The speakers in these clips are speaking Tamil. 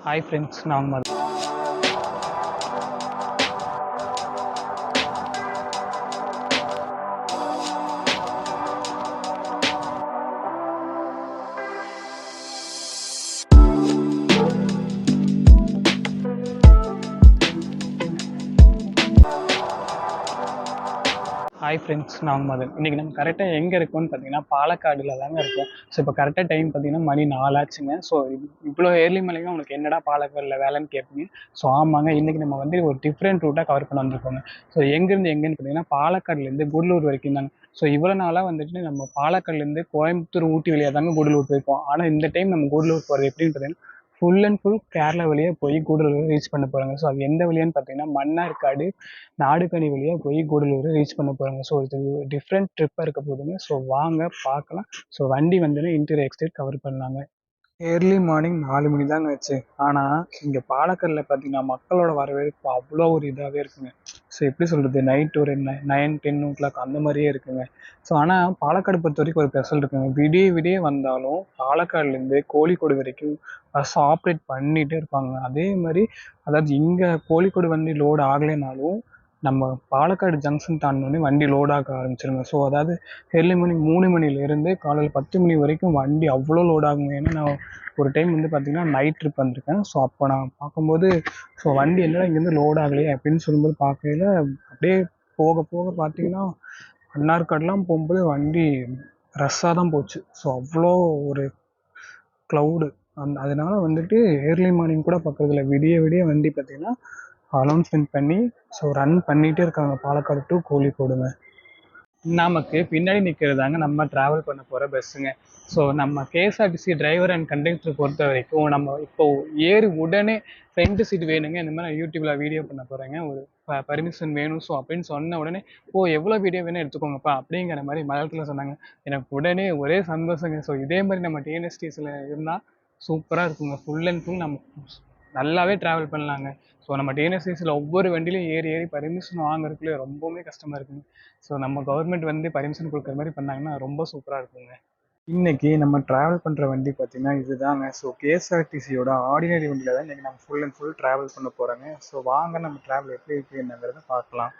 ஹாய் ஃப்ரெண்ட்ஸ், நான் உங்கள் ஹாய் ஃப்ரெண்ட்ஸ், நான் உங்கள் மதன். இன்றைக்கி நம்ம கரெக்டாக எங்கே இருக்கோம்னு பார்த்தீங்கன்னா பாலக்காடில் தாங்க இருக்கோம். ஸோ இப்போ கரெக்டாக டைம் பார்த்தீங்கன்னா மணி 4 ஆச்சுங்க. ஸோ இவ்வளோ ஏர்லி மலைங்க உனக்கு என்னடா பாலக்காடில் வேலைன்னு கேட்பீங்க. ஸோ ஆமாங்க, இன்றைக்கி நம்ம வந்து ஒரு டிஃப்ரெண்ட் ரூட்டாக கவர் பண்ண வந்திருக்கோங்க. ஸோ எங்கேருந்து எங்கேன்னு பார்த்தீங்கன்னா பாலக்காடுலேருந்து கூடலூர் வரைக்கும் தாங்க. ஸோ இவ்வளோ நாளாக வந்துட்டு நம்ம பாலக்காடுலேருந்து கோயம்புத்தூர் ஊட்டி வழியாக தாங்க கூடலூர் போயிருக்கோம். ஆனால் இந்த டைம் நம்ம கூடலூர் போகிறது எப்படின்னு பார்த்தீங்கன்னா ஃபுல் அண்ட் ஃபுல் கேரளா வழியாக போய் கூடலூர் ரீச் பண்ண போகிறாங்க. ஸோ அது எந்த வழியான்னு பார்த்தீங்கன்னா மன்னார்காடு நாடுகனி வழியாக போய் கூடலூர் ரீச் பண்ண போகிறாங்க. ஸோ இது டிஃப்ரெண்ட் ட்ரிப்பாக இருக்க போதுங்க. ஸோ வாங்க பார்க்கலாம். ஸோ வண்டி வந்து இன்டீரியர் எக்ஸ்டீரியர் கவர் பண்ணலாங்க. ஏர்லி மார்னிங் 4 மணி தாங்க ஆச்சு. ஆனால் இங்கே பாலக்காடில் பார்த்தீங்கன்னா மக்களோட வரவேற்பு அவ்வளோ ஒரு இதாகவே இருக்குங்க. ஸோ எப்படி சொல்கிறது, நைட் ஒரு 9-10 அந்த மாதிரியே இருக்குங்க. ஸோ ஆனால் பாலக்காடு பொறுத்த வரைக்கும் ஒரு ஸ்பெஷல் இருக்குங்க. விடிய விடிய வந்தாலும் பாலக்காடுலேருந்து கோழிக்கோடு வரைக்கும் பஸ் ஆப்ரேட் பண்ணிகிட்டே இருப்பாங்க. அதே மாதிரி அதாவது இங்கே கோழிக்கோடு வண்டி லோடு ஆகலைனாலும் நம்ம பாலக்காடு ஜங்ஷன் தாண்டினோடனே வண்டி லோடாக ஆரம்பிச்சிருங்க. ஸோ அதாவது ஏர்லி மார்னிங் 3 மணிலேருந்து காலையில் 10 மணி வரைக்கும் வண்டி அவ்வளோ லோட் ஆகுங்க. ஏன்னா நான் ஒரு டைம் வந்து பார்த்திங்கன்னா நைட் ட்ரிப் வந்திருக்கேன். ஸோ அப்போ நான் பார்க்கும்போது ஸோ வண்டி என்னடா இங்கேருந்து லோட் ஆகலையே அப்படின்னு சொல்லும்போது பார்க்கையில அப்படியே போக போக பார்த்தீங்கன்னா மன்னார்காடுலாம் போகும்போது வண்டி ரஷ்ஷாக தான் போச்சு. ஸோ அவ்வளோ ஒரு க்ளவுடு அதனால வந்துட்டு ஏர்லி மார்னிங் கூட பார்க்குறதில்ல. விடிய விடிய வண்டி பார்த்திங்கன்னா அனௌன்ஸ்மெண்ட் பண்ணி ஸோ ரன் பண்ணிகிட்டே இருக்காங்க பாலக்காடு டு கோழிக்கோடுங்க. நமக்கு பின்னாடி நிற்கிறதாங்க நம்ம ட்ராவல் பண்ண போகிற பஸ்ஸுங்க. ஸோ நம்ம கேஎஸ்ஆர்டிசி டிரைவர் அண்ட் கண்டக்டர் பொறுத்த வரைக்கும் நம்ம இப்போ ஏறி உடனே ஃப்ரண்ட் சீட் வேணுங்க, இந்த மாதிரி நான் யூடியூப்பில் வீடியோ பண்ண போகிறேங்க, ஒரு பர்மிஷன் வேணும். ஸோ அப்படின்னு சொன்ன உடனே எவ்வளோ வீடியோ வேணும் எடுத்துக்கோங்கப்பா அப்படிங்கிற மாதிரி மலையாளத்தில் சொன்னாங்க. எனக்கு உடனே ஒரே சந்தோஷங்க. ஸோ இதே மாதிரி நம்ம டிஎன்எஸ்டிஸில் இருந்தால் சூப்பராக இருக்குங்க. ஃபுல் அண்ட் ஃபுல் நம்ம நல்லாவே ட்ராவல் பண்ணலாங்க. ஸோ நம்ம டிஎன்எஸ்சிஸில் ஒவ்வொரு வண்டியிலையும் ஏறி ஏறி பர்மிஷன் வாங்குறதுக்குள்ளே ரொம்பவுமே கஷ்டமாக இருக்குங்க. ஸோ நம்ம கவர்மெண்ட் வந்து பர்மிஷன் கொடுக்குற மாதிரி பண்ணாங்கன்னா ரொம்ப சூப்பராக இருக்குங்க. இன்றைக்கி நம்ம ட்ராவல் பண்ணுற வண்டி பார்த்திங்கன்னா இதுதாங்க. ஸோ கேஎஸ்ஆர்டிசியோட ஆர்டினரி வண்டியில் தான் இன்றைக்கி நம்ம ஃபுல் அண்ட் ஃபுல் ட்ராவல் பண்ண போகிறோங்க. ஸோ வாங்க நம்ம ட்ராவல் எப்படி இருக்குது என்னங்கிறத பார்க்கலாம்.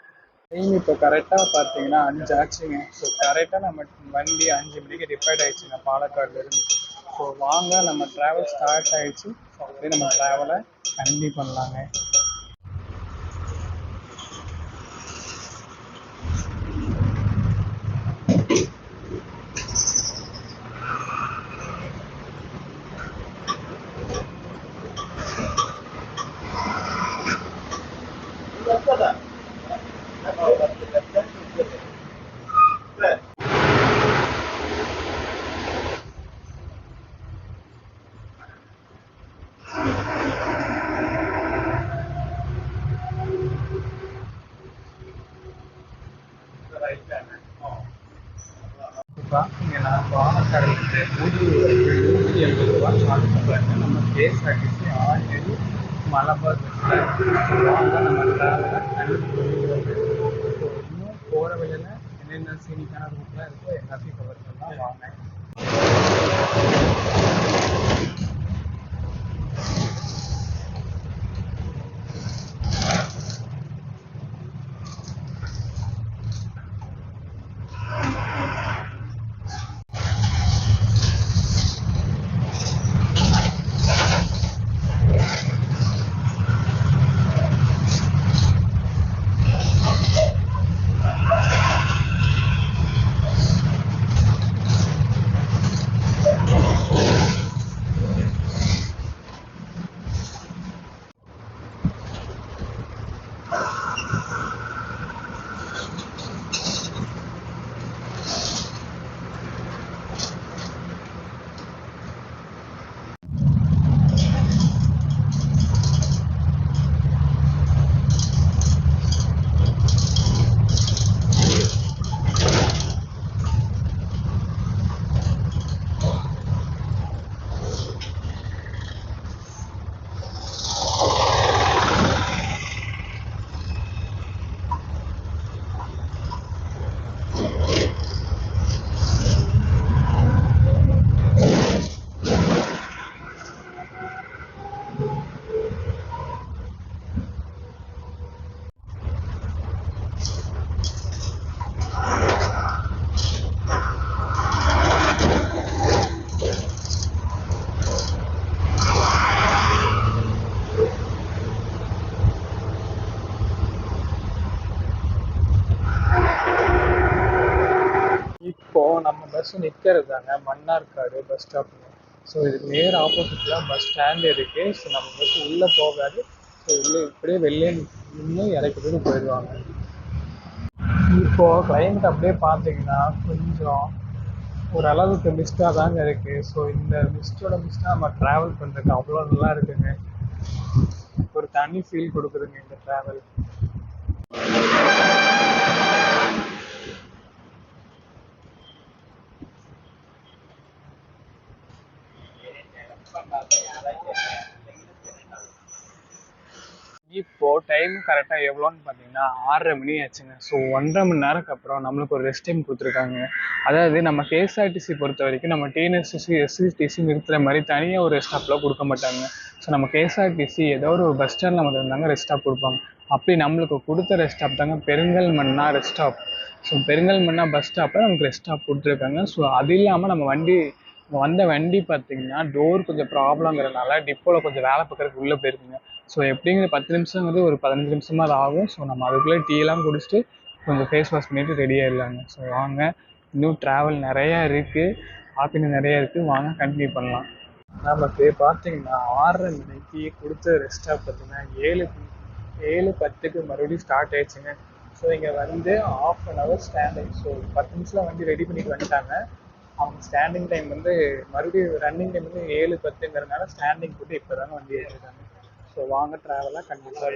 டைம் இப்போ கரெக்டாக பார்த்தீங்கன்னா 5 ஆச்சுங்க. ஸோ கரெக்டாக நம்ம வண்டி 5 மணிக்கு டிப்பைட் ஆகிடுச்சுங்க பாலக்காடுலேருந்து. ஸோ வாங்க நம்ம ட்ராவல் ஸ்டார்ட் ஆகிடுச்சு. ஸோ அப்படியே நம்ம ட்ராவலை கண்டினியூ பண்ணலாங்க. பார்த்தீங்கன்னா பாலக்காடுலேருந்து ஊட்டி 180 ரூபா சார்ஜ் பண்ணுறாங்க. நம்ம கேஎஸ்ஆர்டிசி ஆல்ரெடி மலபார் பஸ்ஸில் வாங்க நம்ம ட்ராவலை இன்னும் போகிற வழியில் என்னென்ன சீனிக்கான ரூட்லாம் இருக்கோ எல்லாத்தையும் கவர் பண்ணலாம் வாங்க. பஸ் நிற்கிறது தாங்க மன்னார்காடு பஸ் ஸ்டாப்புங்க. ஸோ இதுக்கு நேர் ஆப்போசிட்டில் பஸ் ஸ்டாண்ட் இருக்குது. ஸோ நம்ம பஸ் உள்ளே போகாது. ஸோ உள்ளே இப்படியே வெளியே நின்று இறக்கிட்டு போயிடுவாங்க. இப்போது கிளைமேட் அப்படியே பார்த்தீங்கன்னா கொஞ்சம் ஓரளவுக்கு மிஸ்டாக தாங்க இருக்குது. ஸோ இந்த மிஸ்டாக நம்ம ட்ராவல் பண்ணுறதுக்கு அவ்வளோ நல்லா இருக்குங்க. ஒரு தனி ஃபீல் கொடுக்குதுங்க இந்த ட்ராவல். இப்போ டைம் கரெக்டாக எவ்வளோன்னு பார்த்தீங்கன்னா 6:30 மணி ஆச்சுங்க. ஸோ 1.5 மணி நேரத்துக்கு அப்புறம் நம்மளுக்கு ஒரு ரெஸ்ட் டைம் கொடுத்துருக்காங்க. அதாவது நம்ம கேஎஸ்ஆர்டிசி பொறுத்த வரைக்கும் நம்ம டிஎன்எஸ்டிசி எஸ்சிடிசி நிறுத்துற மாதிரி தனியாக ஒரு ரெஸ்ட் ஸ்டாப்லாம் கொடுக்க மாட்டாங்க. ஸோ நம்ம கேஎஸ்ஆர்டிசி ஏதோ ஒரு பஸ் ஸ்டாண்டில் மட்டும் இருந்தாங்க ரெஸ்ட் ஸ்டாப் கொடுப்பாங்க. அப்படி நம்மளுக்கு கொடுத்த ரெஸ்ட் ஸ்டாப் தாங்க பெருங்கல்மண்ணா ரெஸ்ட் ஸ்டாப். ஸோ பெருங்கல்மண்ணா பஸ் ஸ்டாப்பில் நமக்கு ரெஸ்ட் ஸ்டாப் கொடுத்துருக்காங்க. ஸோ அது இல்லாமல் நம்ம வந்த வண்டி பார்த்தீங்கன்னா டோர் கொஞ்சம் ப்ராப்ளங்கிறதுனால டிப்போவில் கொஞ்சம் வேலை பார்க்குறதுக்கு உள்ளே போயிருக்குங்க. ஸோ எப்படிங்கிற 10 நிமிஷங்கிறது ஒரு 15 நிமிஷமாக அது ஆகும். ஸோ நம்ம அதுக்குள்ளே டீலாம் குடிச்சிட்டு கொஞ்சம் ஃபேஸ் வாஷ் பண்ணிவிட்டு ரெடி ஆகிடலாங்க. ஸோ வாங்க, இன்னும் ட்ராவல் நிறையா இருக்குது, ஆப்பிங் நிறையா இருக்குது, வாங்க கண்டினியூ பண்ணலாம். நமக்கு பார்த்தீங்கன்னா 6:30 மணிக்கு கொடுத்த ரெஸ்ட் ஸ்டாப் பார்த்தீங்கன்னா 7:10க்கு மறுபடியும் ஸ்டார்ட் ஆயிடுச்சுங்க. ஸோ இங்கே வந்து 1/2 hour ஸ்டாண்டிங். ஸோ 10 நிமிஷத்தில் வண்டி ரெடி பண்ணிட்டு வந்துட்டாங்க. அவங்க ஸ்டாண்டிங் டைம் வந்து மறுபடியும் ரன்னிங் டைம் வந்து 7:10ங்கிறதுனால ஸ்டாண்டிங் போட்டு இப்போ தாங்க வண்டி ஏற்றிருக்காங்க. ஸோ வாங்க ட்ராவலாக கண்டிப்பாக.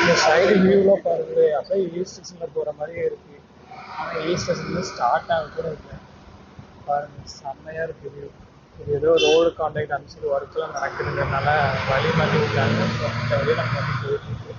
இந்த சைடு வியூலாம் பாருங்க, அப்படியே ஹில் ஸ்டேஷனில் போகிற மாதிரியே இருக்குது. ஆனால் ஹில் ஸ்டேஷன் ஸ்டார்ட் ஆக கூட இல்லை பாருங்க, செம்மையாக இருக்குது வியூ. இது ஏதோ ரோடு கான்ட்ராக்ட் அனுப்பிச்சு ஒர்க்கெலாம் நடக்குதுங்கிறதுனால வழி மாற்றி விட்டாங்க. ஸோ அந்த வழியை நம்ம வந்து போயிட்டு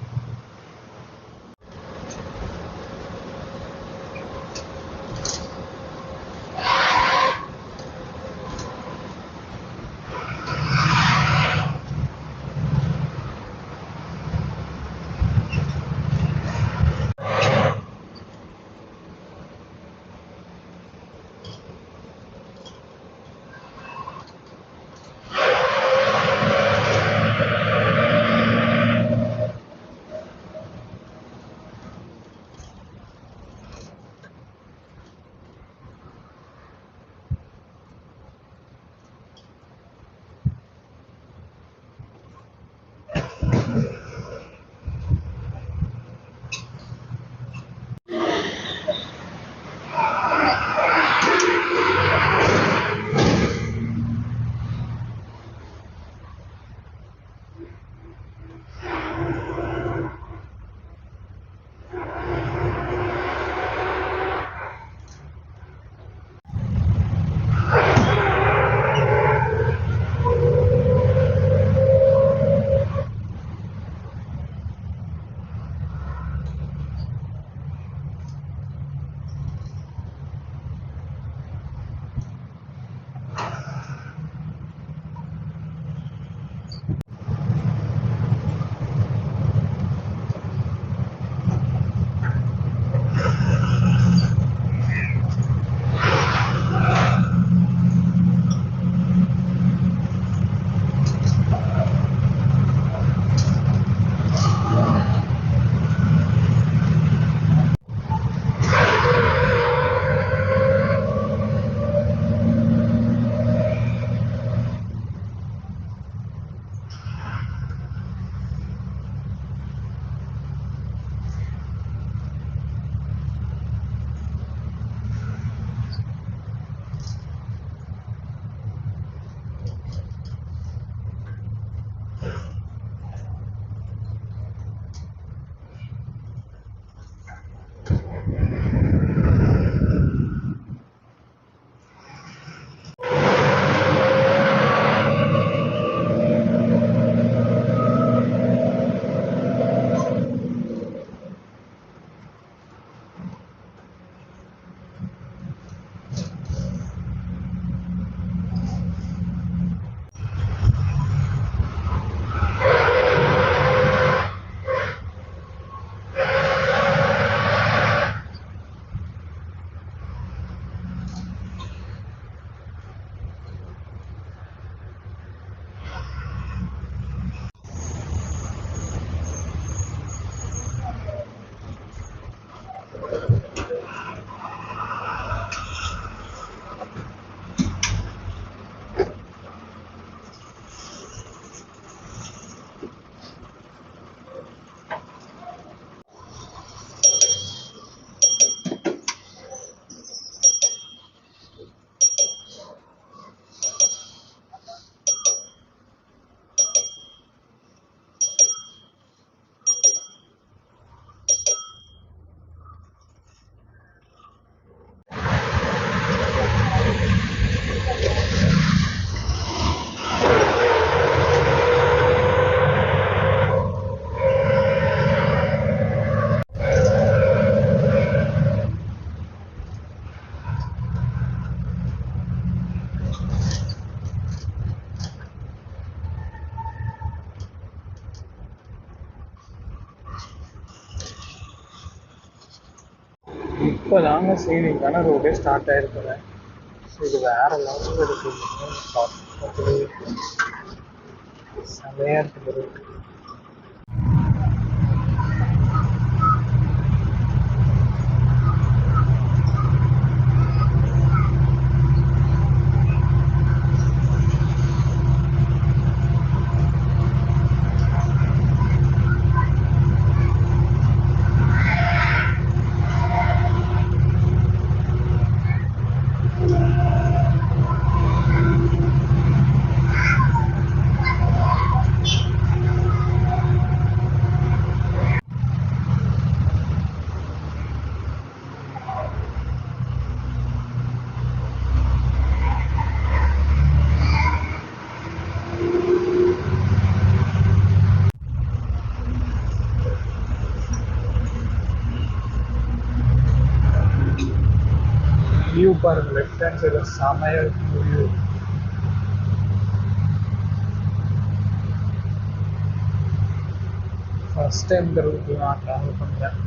இப்போதாங்க சீனிங்கான ரோடே ஸ்டார்ட் ஆயிருக்குது. ஸோ இது வேற லெவலில் இருக்குது. செமையா இருக்குது. வியூ பாருங்க, லெஃப்ட் ஹேண்ட் சைடில் செமையாக இருக்கும் வியூ. ஃபர்ஸ்ட் டைம் இந்த ரூட்டில் நான் ட்ராவல் பண்ணுறேன்.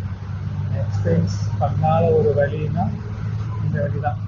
எக்ஸ்பீரியன்ஸ் பண்ணாத ஒரு வழின்னா இந்த வழி தான்.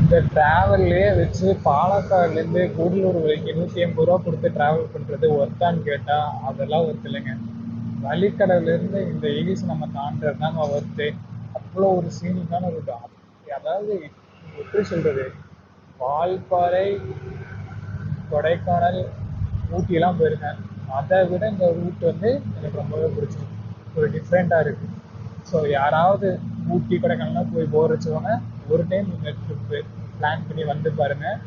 இந்த ட்ராவல்லையே வச்சு பாலக்காடுலேருந்து கூடலூர் வரைக்கும் 180 ரூபா கொடுத்து ட்ராவல் பண்ணுறது ஒர்த்தான்னு கேட்டால் அதெல்லாம் ஒர்த்து இல்லைங்க. வழிக்கடவுலேருந்து இந்த ஹில்ஸ் நம்ம தாண்டது தாங்க ஒர்த்து. அவ்வளோ ஒரு சீனிக்கான ரூட். அதாவது எப்படி சொல்கிறது, வால்பாறை, கொடைக்கானல், ஊட்டிலாம் போயிருக்கேன். அதை விட இந்த ரூட் வந்து எனக்கு ரொம்பவே பிடிச்சிருக்கு. ஒரு டிஃப்ரெண்ட்டாக இருக்குது. ஸோ யாராவது ஊட்டி கொடைக்கானல்லாம் போய் போர் வச்சவங்க ஒரு டைம் இந்த ட்ரிப்பு பிளான் பண்ணி வந்து பாருங்கள்.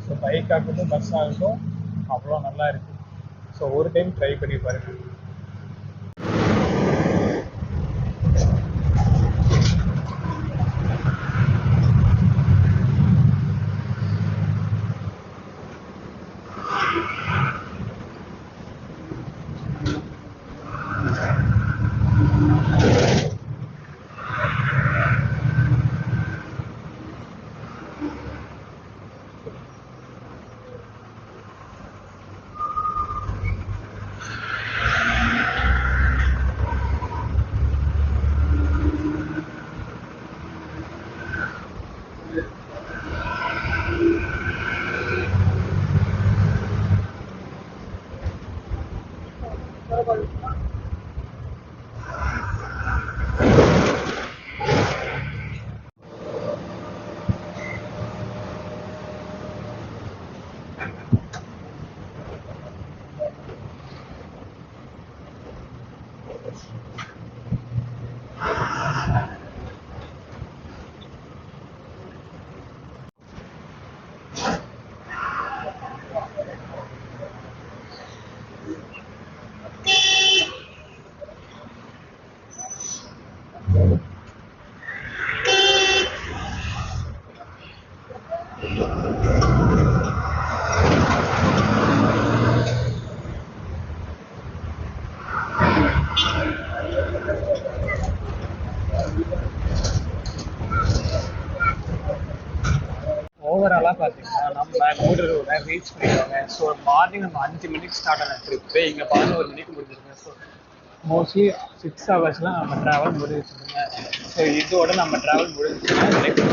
ஸோ பைக் ஆகட்டும் பஸ் ஆகட்டும் அவ்வளோ நல்லா இருக்குது. ஸோ ஒரு டைம் ட்ரை பண்ணி பாருங்கள். ஓவராலாக பார்த்தீங்கன்னா நம்ம கூடலூரை ரீச் பண்ணிடுவாங்க. ஸோ மார்னிங் நம்ம 5 மணிக்கு ஸ்டார்ட் ஆன ட்ரிப்பு இங்கே 11 மணிக்கு முடிஞ்சிருங்க. ஸோ மோஸ்ட்லி 6 ஹவர்ஸ்லாம் நம்ம ட்ராவல் முடிஞ்சிச்சுங்க. ஸோ இதோட நம்ம ட்ராவல் முடிஞ்சுன்னா நெக்ஸ்ட்